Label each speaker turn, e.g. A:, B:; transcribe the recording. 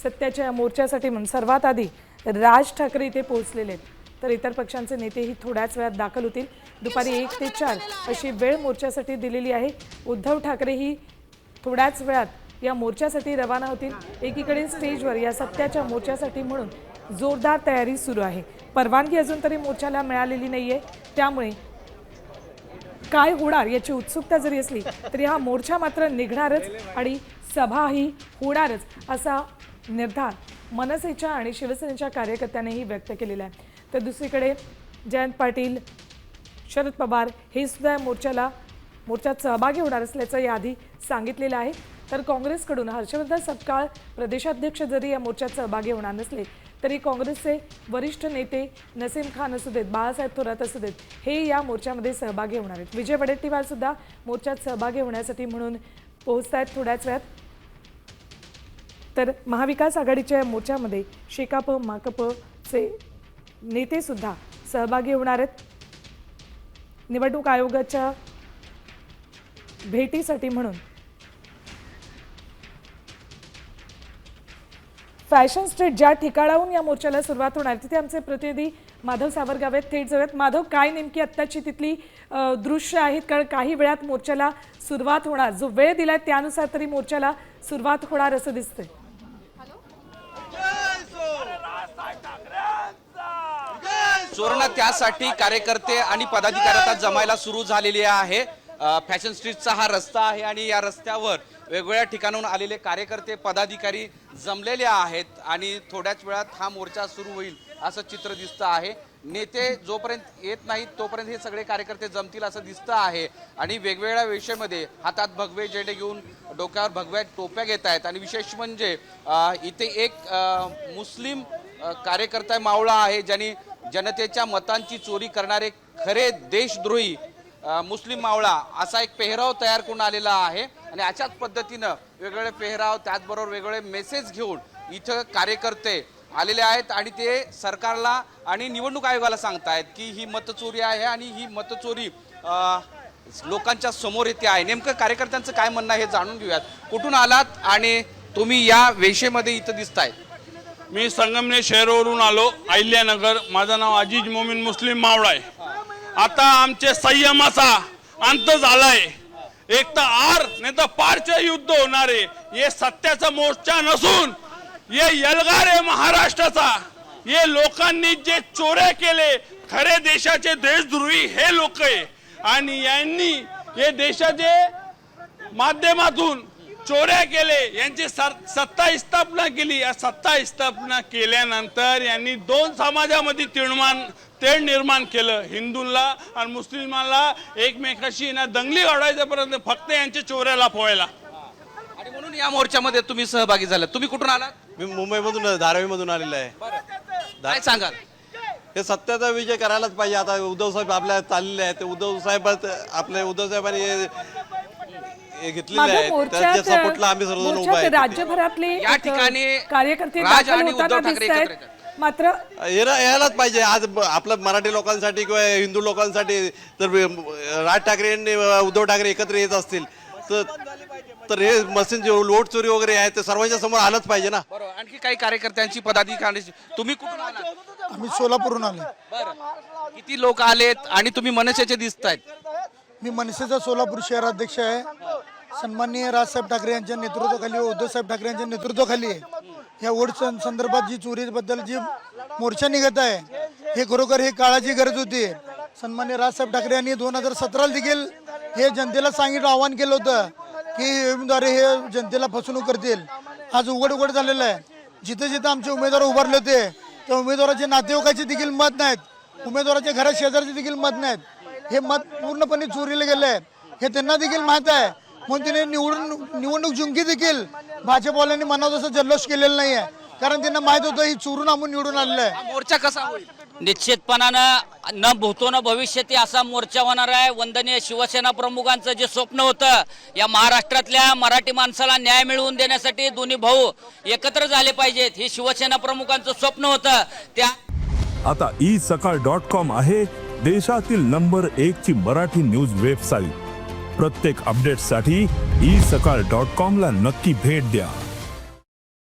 A: सत्याच्या मोर्चासाठी म्हणून सर्वात आधी राज ठाकरे इथे पोहोचलेले आहेत, तर इतर पक्षांचे नेतेही थोड्याच वेळात दाखल होतील। दुपारी 1 ते 4 अशी वेळ मोर्चासाठी दिलेली आहे। उद्धव ठाकरेही थोड्याच वेळात या मोर्चासाठी रवाना होतील। एकीकडे स्टेजवर या सत्याच्या मोर्चासाठी म्हणून जोरदार तयारी सुरू आहे। परवानगी अजून तरी मोर्चाला मिळालेली नाहीये, त्यामुळे काय होणार याची उत्सुकता जरी असली तरी हा मोर्चा मात्र निघणारच आणि सभाही होणारच असा निर्धार मनसेच्या आणि शिवसेनेच्या कार्यकर्त्यांनीही व्यक्त केलेला आहे। तर दुसरीकडे जयंत पाटील, शरद पवार हे सुद्धा मोर्चात सहभागी होणार असल्याचं याआधी सांगितलेलं आहे। तर काँग्रेसकडून हर्षवर्धन सपकाळ प्रदेशाध्यक्ष जरी या मोर्चात सहभागी होणार नसले तरी काँग्रेसचे वरिष्ठ नेते नसीम खान असू देत, बाळासाहेब थोरात असू देत, हे या मोर्चामध्ये सहभागी होणार आहेत। विजय वडेट्टीवार सुद्धा मोर्चात सहभागी होण्यासाठी म्हणून पोहोचत आहेत थोड्याच वेळात। तर महाविकास आघाडीच्या मोर्चामध्ये शेकाप माकपचे नेते सुद्धा सहभागी होणार आहेत। निवडणूक आयोगाच्या भेटीसाठी म्हणून फॅशन स्ट्रीट ज्या ठिकाणाहून या मोर्चाला सुरुवात होणार तिथे आमचे प्रतिनिधी माधव सावरगाव आहेत, थेट जाऊयात। माधव, काय नेमकी आत्ताची तिथली दृश्य आहेत? कारण काही वेळात मोर्चाला सुरुवात होणार, जो वेळ दिलाय त्यानुसार तरी मोर्चाला सुरुवात होणार असं दिसतंय।
B: सुवर्ण त्यासाठी कार्यकर्ते आणि पदाधिकारी आता जमायला सुरू झालेले आहे। फॅशन स्ट्रीटचा हा रस्ता आहे आणि या रस्त्यावर वेगवेगळ्या ठिकाणाहून आलेले कार्यकर्ते पदाधिकारी जमलेले आहेत आणि थोड्याच वेळात हा मोर्चा सुरू होईल असं चित्र दिसतं आहे। नेते जोपर्यंत येत नाहीत तोपर्यंत हे सगळे कार्यकर्ते जमतील असं दिसतं आहे आणि वेगवेगळ्या वेशेमध्ये हातात भगवे झेंडे घेऊन डोक्यावर भगव्या टोप्या घेत आहेत। आणि विशेष म्हणजे इथे एक मुस्लिम कार्यकर्ता मावळा आहे ज्यांनी जनतेच्या मतांची चोरी करणारे खरे देशद्रोही मुस्लिम मावळा असा एक पेहराव तयार करून आलेला आहे आणि अशाच पद्धतीनं वेगवेगळे पेहराव त्याचबरोबर वेगवेगळे मेसेज घेऊन इथं कार्यकर्ते आलेले आहेत आणि ते सरकारला आणि निवडणूक आयोगाला सांगतायत की ही मतचोरी आहे आणि ही मतचोरी लोकांच्या समोर येते आहे। नेमकं कार्यकर्त्यांचं काय म्हणणं आहे हे जाणून घेऊयात। कुठून आलात आणि तुम्ही या वेशेमध्ये इथं दिसताय?
C: मी संगमनेर शहरावरून आलो, अहिल्यानगर। माझं नाव अजीज मोमीन मुस्लिम मावळा आहे। आता आमचे संयमाचा अंत झालाय। एक तर आर नाही तर पारचे युद्ध होणार आहे। हे सत्याचा मोर्चा नसून हे एल्गार आहे महाराष्ट्राचा। हे लोकांनी जे चोऱ्या केले खरे देशाचे देशद्रोही हे लोक आहे आणि यांनी हे देशाचे माध्यमातून चोऱ्या केले, यांची सत्ता स्थापना केली। या सत्ता स्थापना केल्यानंतर यांनी दोन समाजामध्ये तेढ निर्माण केलं, हिंदूंना आणि मुस्लिमांना एकमेकाशी ना दंगली घडवायच्यापर्यंत फक्त यांच्या चोऱ्याला पोहायला।
B: आणि म्हणून या मोर्चामध्ये तुम्ही सहभागी झालात। तुम्ही कुठून आलात?
D: मी मुंबईमधून धारावीमधून आलेलो आहे।
B: काय सांगाल?
D: हे सत्याचा विजय करायलाच पाहिजे। आता उद्धव साहेब आपल्या चाललेले आहेत, उद्धव साहेबांनी घेतलेले आहेत, त्याच्या सपोर्टला आम्ही सर्वजण उभा आहे।
A: राज्यभरातले
B: या ठिकाणी
A: कार्यकर्ते
B: राज आणि उद्धव ठाकरे एकत्र येतात।
A: मात्र
D: यायलाच पाहिजे। आज आपल्या मराठी लोकांसाठी किंवा हिंदू लोकांसाठी तर राज ठाकरे आणि उद्धव ठाकरे एकत्र येत असतील तर हे मशीन जे लोट चोरी वगैरे आहे ते सर्वांच्या समोर आलंच पाहिजे ना।
B: बरोबर। आणखी काही कार्यकर्त्यांची पदाधिकारी, तुम्ही कुठून आलात?
E: आम्ही सोलापूरहून आलो।
B: बरं, किती लोक आलेत आणि तुम्ही मनसेचे दिसतायत?
E: मी मनसेचा सोलापूर शहराध्यक्ष आहे। सन्माननीय राजसाहेब ठाकरे यांच्या नेतृत्वाखाली, उद्धव साहेब ठाकरे यांच्या नेतृत्वाखाली या वोट संदर्भात जी चोरीबद्दल जी मोर्चा निघत आहे हे खरोखर हे काळाची गरज होती। सन्माननीय राजसाहेब ठाकरे यांनी 2017 देखील हे जनतेला सांगितलं, आवाहन केलं होतं की उमेदवार हे जनतेला फसवणूक करतील। आज उघड झालेलं आहे। जिथे जिथे आमचे उमेदवार उभारले होते त्या उमेदवाराचे नातेवाईकाचे देखील मत नाहीत, उमेदवाराच्या घरात शेजारचे देखील मत नाहीत। हे मत पूर्णपणे चोरीला गेले आहे हे त्यांना देखील माहीत आहे, म्हणून तिने निवडणूक जिंकी देखील भाजपवाल्यांनी मनात असं जल्लोष केलेला नाही आहे, कारण त्यांना माहित होतं ही चोरून आम्ही निवडून आलेलं आहे।
B: मोर्चा कसा होईल?
F: निश्चितपणानं न भूतो न भविष्यती असा मोर्चा होणार आहे। वंदनीय शिवसेना प्रमुखांचं जे स्वप्न होतं या महाराष्ट्रातल्या मराठी माणसाला न्याय मिळवून देण्यासाठी दोन्ही भाऊ एकत्र झाले पाहिजेत, हे शिवसेना प्रमुखांचं स्वप्न होतं। त्या
G: आता isakal.com आहे देशातील नंबर 1 ची मराठी न्यूज वेबसाईट। प्रत्येक अपडेटसाठी isakal.com ला नक्की भेट द्या।